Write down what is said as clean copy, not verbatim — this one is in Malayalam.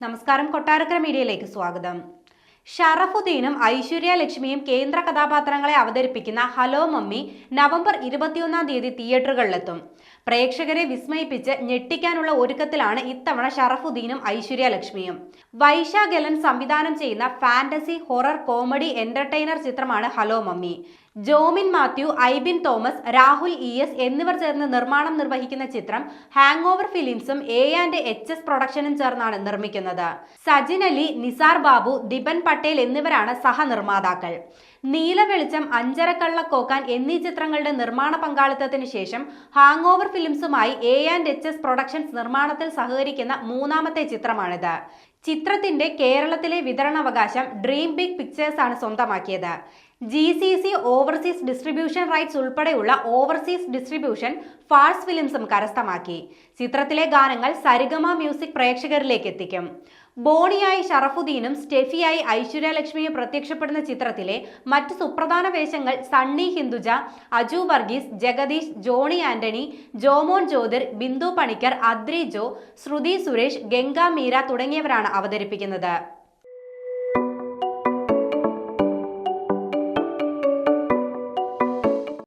നമസ്കാരം, കൊട്ടാരക്കര മീഡിയയിലേക്ക് സ്വാഗതം. ഷറഫുദ്ദീനും ഐശ്വര്യ ലക്ഷ്മിയും കേന്ദ്ര കഥാപാത്രങ്ങളെ അവതരിപ്പിക്കുന്ന ഹലോ മമ്മി നവംബർ 21-ാം തീയതി തിയേറ്ററുകളിലെത്തും. പ്രേക്ഷകരെ വിസ്മയിപ്പിച്ച് ഞെട്ടിക്കാനുള്ള ഒരുക്കത്തിലാണ് ഇത്തവണ ഷറഫുദ്ദീനും ഐശ്വര്യ ലക്ഷ്മിയും. വൈശാഖ് ഗെലൻ സംവിധാനം ചെയ്യുന്ന ഫാന്റസി ഹൊറർ കോമഡി എന്റർടൈനർ ചിത്രമാണ് hello mummy. Jomin Mathew, Aibin Thomas, Rahul ES എന്നിവർ ചേർന്ന് നിർമ്മാണം നിർവഹിക്കുന്ന ചിത്രം ഹാങ് ഓവർ ഫിലിംസും A&HS പ്രൊഡക്ഷനും ചേർന്നാണ് നിർമ്മിക്കുന്നത്. സജിൻ അലി, നിസാർ ബാബു, ദിബൻ പട്ടേൽ എന്നിവരാണ് സഹനിർമ്മാതാക്കൾ. നീല വെളിച്ചം, അഞ്ചരക്കള്ളക്കോക്കാൻ എന്നീ ചിത്രങ്ങളുടെ നിർമ്മാണ പങ്കാളിത്തത്തിന് ശേഷം ഹാങ് ഓവർ ഫിലിംസുമായി A&HS പ്രൊഡക്ഷൻസ് നിർമ്മാണത്തിൽ സഹകരിക്കുന്ന മൂന്നാമത്തെ ചിത്രമാണിത്. ചിത്രത്തിന്റെ കേരളത്തിലെ വിതരണാവകാശം ഡ്രീം ബിഗ് പിക്ചേഴ്സ് ആണ് സ്വന്തമാക്കിയത്. GCC ഓവർസീസ് ഡിസ്ട്രിബ്യൂഷൻ റൈറ്റ്സ് ഉൾപ്പെടെയുള്ള ഓവർസീസ് ഡിസ്ട്രിബ്യൂഷൻ ഫാൾസ് ഫിലിംസും കരസ്ഥമാക്കി. ചിത്രത്തിലെ ഗാനങ്ങൾ സരിഗമ മ്യൂസിക് പ്രേക്ഷകരിലേക്ക് എത്തിക്കും. ബോണിയായി ഷറഫുദ്ദീനും സ്റ്റെഫിയായി ഐശ്വര്യ ലക്ഷ്മിയും പ്രത്യക്ഷപ്പെടുന്ന ചിത്രത്തിലെ മറ്റ് സുപ്രധാന വേഷങ്ങൾ സണ്ണി ഹിന്ദുജ, അജു വർഗീസ്, ജഗദീഷ്, ജോണി ആന്റണി, ജോമോൻ ജ്യോതിർ, ബിന്ദു പണിക്കർ, അദ്രി ജോ, ശ്രുതി സുരേഷ്, ഗംഗ മീര തുടങ്ങിയവരാണ് അവതരിപ്പിക്കുന്നത്.